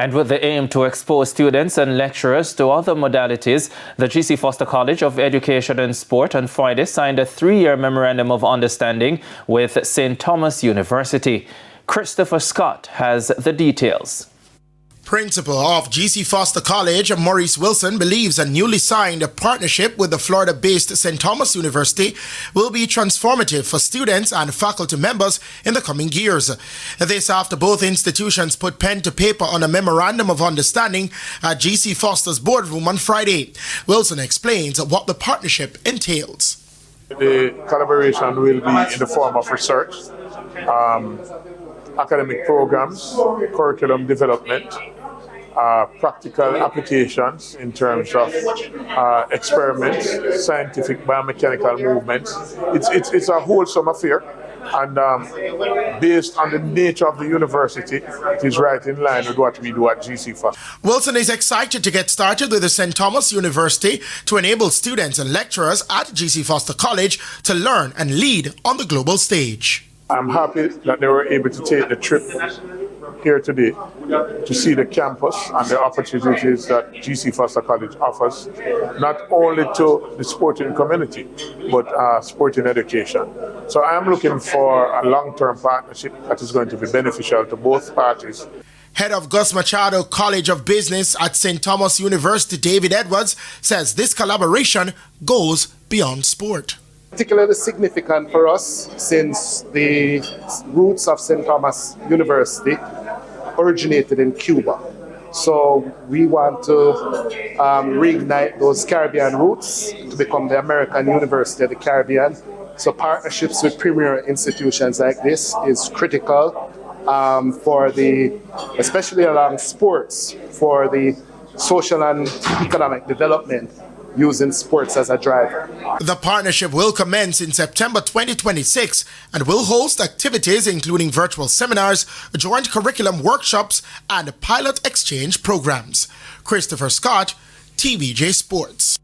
And with the aim to expose students and lecturers to other modalities, the G.C. Foster College of Education and Sport on Friday signed a 3-year memorandum of understanding with St. Thomas University. Christopher Scott has the details. Principal of G.C. Foster College, Maurice Wilson, believes a newly signed partnership with the Florida-based St. Thomas University will be transformative for students and faculty members in the coming years. This after both institutions put pen to paper on a memorandum of understanding at G.C. Foster's boardroom on Friday. Wilson explains what the partnership entails. The collaboration will be in the form of research, academic programs, curriculum development, practical applications in terms of experiments, scientific biomechanical movements. It's a wholesome affair, and based on the nature of the university, it is right in line with what we do at GC Foster. Wilson is excited to get started with the St. Thomas University to enable students and lecturers at GC Foster College to learn and lead on the global stage. I'm happy that they were able to take the trip here today to see the campus and the opportunities that GC Foster College offers, not only to the sporting community, but sporting education. So I am looking for a long-term partnership that is going to be beneficial to both parties. Head of Gus Machado College of Business at St. Thomas University, David Edwards, says this collaboration goes beyond sport. Particularly significant for us since the roots of St. Thomas University originated in Cuba. So we want to reignite those Caribbean roots to become the American University of the Caribbean. So partnerships with premier institutions like this is critical especially along sports, for the social and economic development, using sports as a driver. The partnership will commence in September 2026 and will host activities including virtual seminars, joint curriculum workshops, and pilot exchange programs. Christopher Scott, TVJ Sports.